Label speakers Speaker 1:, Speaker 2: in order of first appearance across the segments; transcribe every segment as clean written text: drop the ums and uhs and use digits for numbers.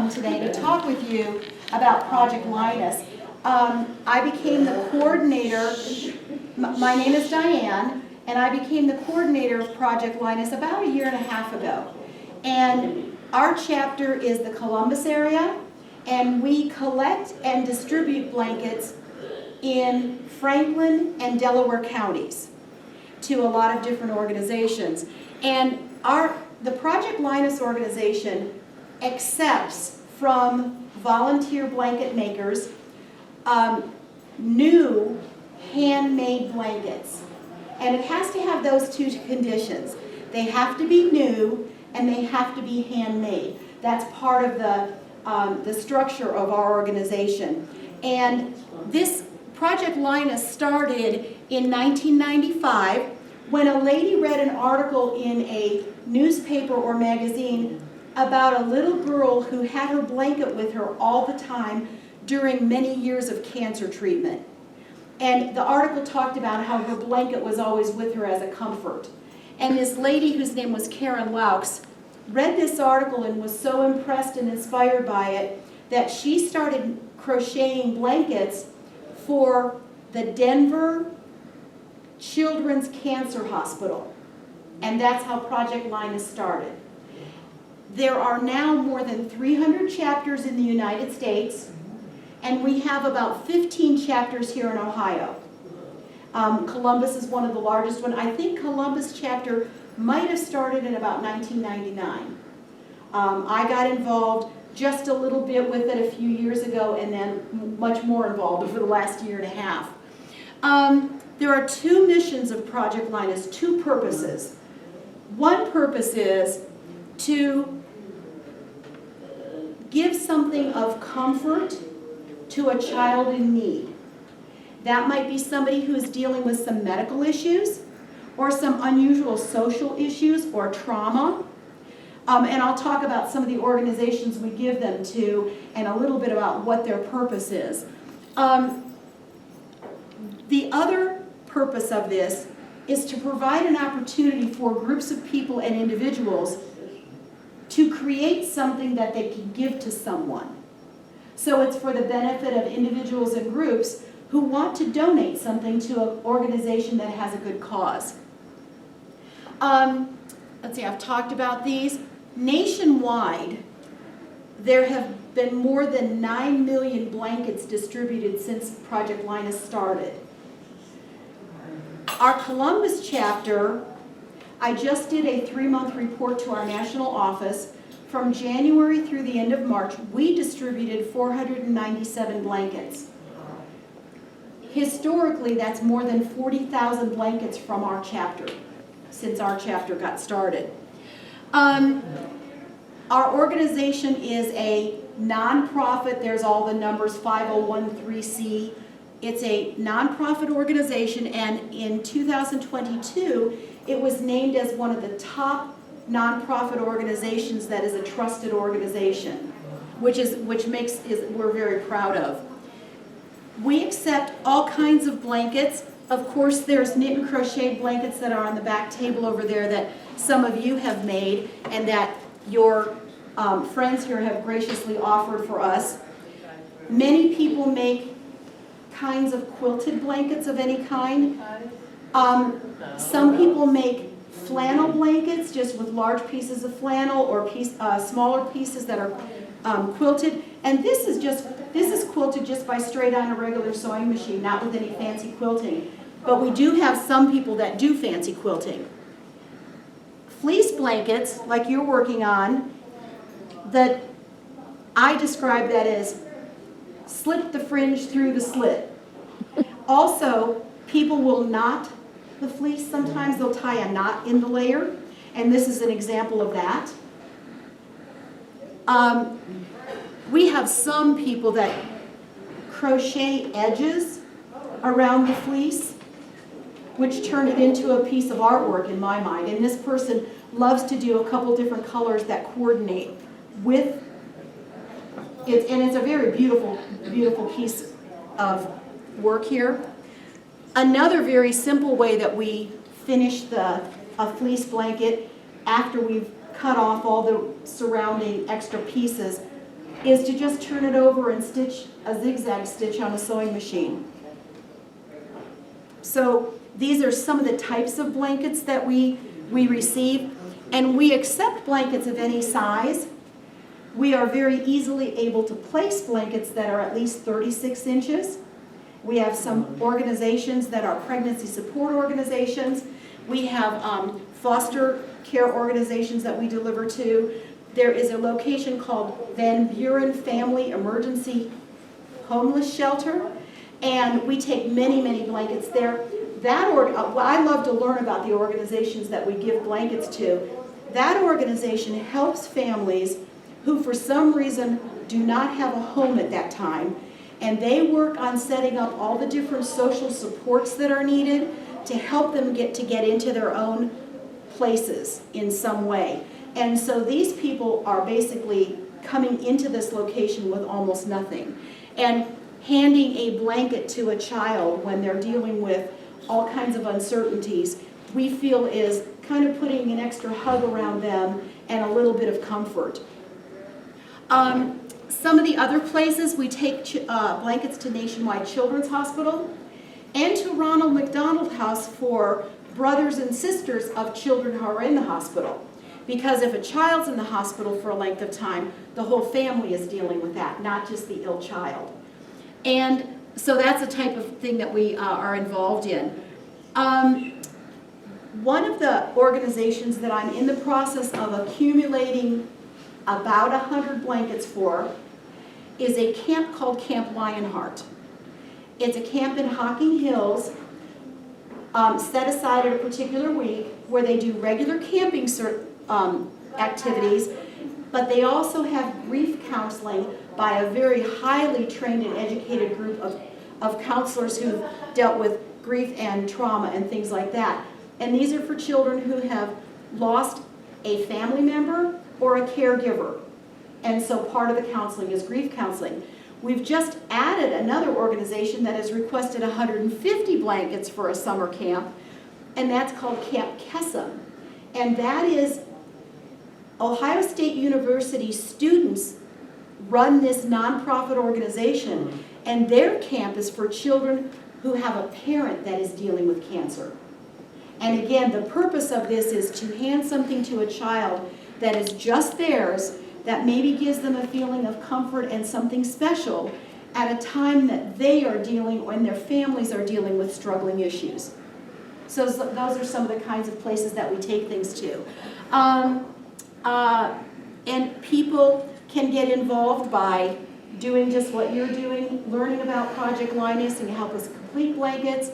Speaker 1: come today to talk with you about Project Linus. I became the coordinator, my name is Diane, and I became the coordinator of Project Linus about a year and a half ago. And our chapter is the Columbus area, and we collect and distribute blankets in Franklin and Delaware counties to a lot of different organizations. And the Project Linus organization accepts from volunteer blanket makers new handmade blankets. And it has to have those two conditions. They have to be new and they have to be handmade. That's part of the structure of our organization. And this Project Linus started in 1995 when a lady read an article in a newspaper or magazine about a little girl who had her blanket with her all the time during many years of cancer treatment. And the article talked about how her blanket was always with her as a comfort. And this lady, whose name was Karen Laux, read this article and was so impressed and inspired by it that she started crocheting blankets for the Denver Children's Cancer Hospital. And that's how Project Linus started. There are now more than 300 chapters in the United States, and we have about 15 chapters here in Ohio. Columbus is one of the largest ones. I think Columbus chapter might have started in about 1999. I got involved just a little bit with it a few years ago, and then much more involved over the last year and a half. There are two missions of Project Linus, two purposes. One purpose is to give something of comfort to a child in need. That might be somebody who is dealing with some medical issues or some unusual social issues or trauma. And I'll talk about some of the organizations we give them to and a little bit about what their purpose is. The other purpose of this is to provide an opportunity for groups of people and individuals to create something that they can give to someone. So it's for the benefit of individuals and groups who want to donate something to an organization that has a good cause. Let's see, I've talked about these. Nationwide, there have been more than 9 million blankets distributed since Project Linus started. Our Columbus chapter, I just did a 3-month report to our national office. From January through the end of March, we distributed 497 blankets. Historically, that's more than 40,000 blankets from our chapter, since our chapter got started. Our organization is a nonprofit. There's all the numbers, 5013C. It's a nonprofit organization, and in 2022, it was named as one of the top nonprofit organizations that is a trusted organization, which we're very proud of. We accept all kinds of blankets. Of course, there's knit and crocheted blankets that are on the back table over there that some of you have made and that your friends here have graciously offered for us. Many people make kinds of quilted blankets of any kind. Some people make flannel blankets just with large pieces of flannel or smaller pieces that are quilted. And this is quilted just by straight on a regular sewing machine, not with any fancy quilting. But we do have some people that do fancy quilting. Fleece blankets, like you're working on, that I describe that as slip the fringe through the slit. Also, people will knot the fleece. Sometimes they'll tie a knot in the layer, and this is an example of that. We have some people that crochet edges around the fleece, which turn it into a piece of artwork in my mind. And this person loves to do a couple different colors that coordinate with it, and it's a very beautiful, beautiful piece of work here. Another very simple way that we finish a fleece blanket after we've cut off all the surrounding extra pieces, is to just turn it over and stitch a zigzag stitch on a sewing machine. So these are some of the types of blankets that we receive, and we accept blankets of any size. We are very easily able to place blankets that are at least 36 inches. We have some organizations that are pregnancy support organizations. We have foster care organizations that we deliver to. There is a location called Van Buren Family Emergency Homeless Shelter, and we take many, many blankets there. I love to learn about the organizations that we give blankets to. That organization helps families who for some reason do not have a home at that time, and they work on setting up all the different social supports that are needed to help them get into their own places in some way. And so these people are basically coming into this location with almost nothing. And handing a blanket to a child when they're dealing with all kinds of uncertainties, we feel is kind of putting an extra hug around them and a little bit of comfort. Some of the other places, we take blankets to Nationwide Children's Hospital and to Ronald McDonald House for brothers and sisters of children who are in the hospital. Because if a child's in the hospital for a length of time, the whole family is dealing with that, not just the ill child. And so that's the type of thing that we are involved in. One of the organizations that I'm in the process of accumulating about 100 blankets for is a camp called Camp Lionheart. It's a camp in Hocking Hills, set aside at a particular week where they do regular camping activities, but they also have grief counseling by a very highly trained and educated group of counselors who've dealt with grief and trauma and things like that. And these are for children who have lost a family member or a caregiver. And so part of the counseling is grief counseling. We've just added another organization that has requested 150 blankets for a summer camp, and that's called Camp Kesem. And that is Ohio State University students run this nonprofit organization, and their camp is for children who have a parent that is dealing with cancer. And again, the purpose of this is to hand something to a child that is just theirs, that maybe gives them a feeling of comfort and something special at a time that they are dealing, and their families are dealing with struggling issues. So those are some of the kinds of places that we take things to. And people can get involved by doing just what you're doing, learning about Project Linus and help us complete blankets.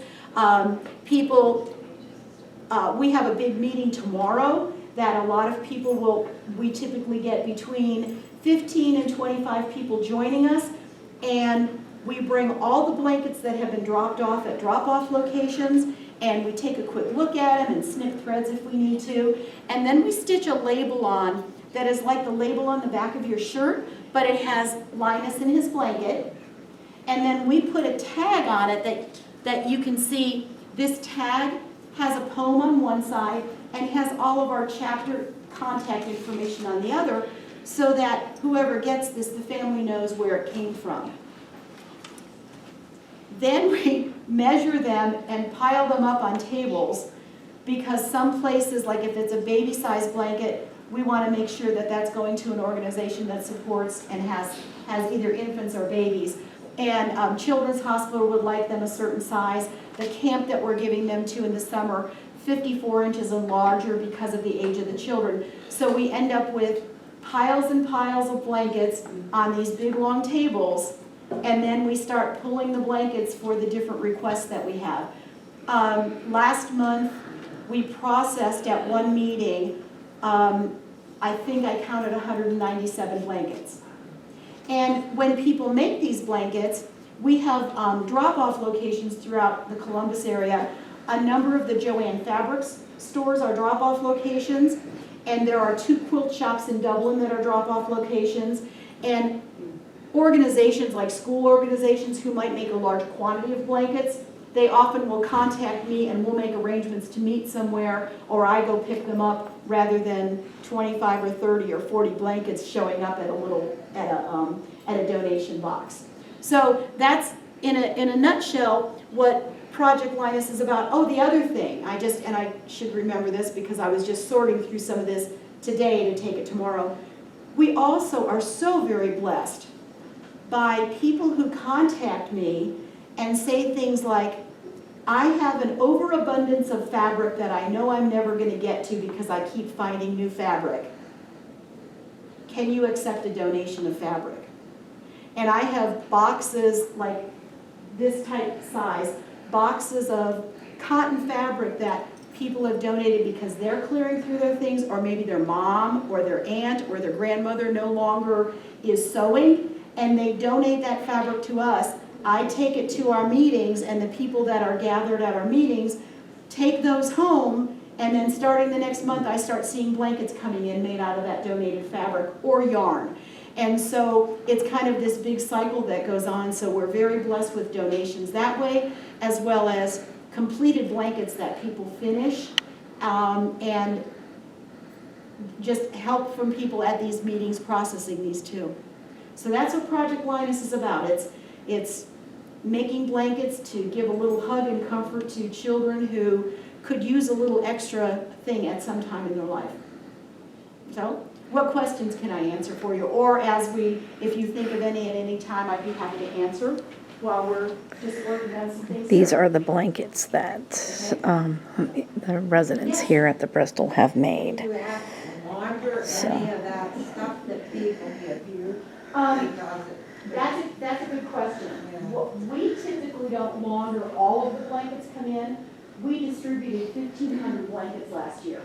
Speaker 1: We have a big meeting tomorrow that a lot of people we typically get between 15 and 25 people joining us, and we bring all the blankets that have been dropped off at drop-off locations, and we take a quick look at them and snip threads if we need to, and then we stitch a label on that is like the label on the back of your shirt, but it has Linus and his blanket, and then we put a tag on it that you can see. This tag has a poem on one side and has all of our chapter contact information on the other, so that whoever gets this, the family knows where it came from. Then we measure them and pile them up on tables, because some places, like if it's a baby-sized blanket, we want to make sure that that's going to an organization that supports and has either infants or babies. And Children's Hospital would like them a certain size. The camp that we're giving them to in the summer, 54 inches and larger because of the age of the children. So we end up with piles and piles of blankets on these big long tables, and then we start pulling the blankets for the different requests that we have. Last month, we processed at one meeting, I think I counted 197 blankets. And when people make these blankets, we have drop-off locations throughout the Columbus area. A number of the Joann Fabrics stores are drop-off locations, and there are 2 quilt shops in Dublin that are drop-off locations, and organizations like school organizations who might make a large quantity of blankets, they often will contact me and we'll make arrangements to meet somewhere, or I go pick them up rather than 25 or 30 or 40 blankets showing up at a donation box. So that's, in a nutshell, what Project Linus is about. Oh, the other thing, and I should remember this because I was just sorting through some of this today to take it tomorrow. We also are so very blessed by people who contact me and say things like, I have an overabundance of fabric that I know I'm never going to get to because I keep finding new fabric. Can you accept a donation of fabric? And I have boxes like this type size, boxes of cotton fabric that people have donated because they're clearing through their things, or maybe their mom or their aunt or their grandmother no longer is sewing, and they donate that fabric to us. I take it to our meetings, and the people that are gathered at our meetings take those home, and then starting the next month I start seeing blankets coming in made out of that donated fabric or yarn. And so it's kind of this big cycle that goes on, so we're very blessed with donations that way, as well as completed blankets that people finish, and just help from people at these meetings processing these too. So that's what Project Linus is about. It's making blankets to give a little hug and comfort to children who could use a little extra thing at some time in their life. So, what questions can I answer for you? Or if you think of any at any time, I'd be happy to answer while we're just working on some things.
Speaker 2: These are the blankets that the residents here at the Bristol have made. So.
Speaker 3: Any of that stuff that people give you?
Speaker 1: That's a good question. We typically don't launder all of the blankets come in. We distributed 1,500 blankets last year.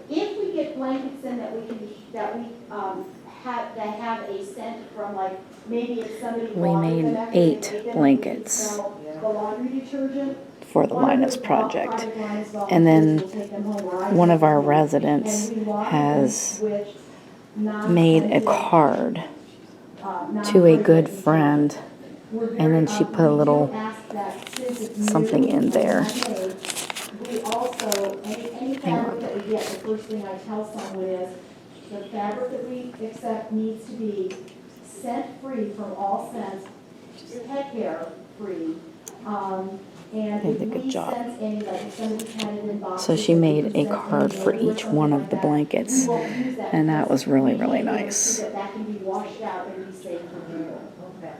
Speaker 1: If we get blankets in that have a scent from, like, maybe if somebody
Speaker 2: We made 8 blankets
Speaker 1: the laundry detergent
Speaker 2: for the Linus project. And then one of our residents has made a card to a good friend, and then she put a little something in there.
Speaker 1: We also, any fabric that we get, the first thing I tell someone is, the fabric that we accept needs to be scent-free from all scents, pet care-free. And
Speaker 2: Did a good job.
Speaker 1: sense any, like if somebody had it in boxes,
Speaker 2: So she made a card for each one of the blankets, and that was really, really nice.
Speaker 1: That can be washed out and be safe for people.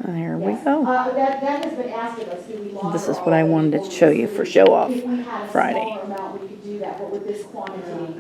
Speaker 2: And there we
Speaker 1: Yes.
Speaker 2: go.
Speaker 1: That has been asked of us, do we launder
Speaker 2: This is
Speaker 1: all
Speaker 2: what I
Speaker 1: of
Speaker 2: wanted
Speaker 1: it?
Speaker 2: to show you for Show Off
Speaker 1: If we had a
Speaker 2: Friday.
Speaker 1: smaller amount, we could do that, but with this quantity,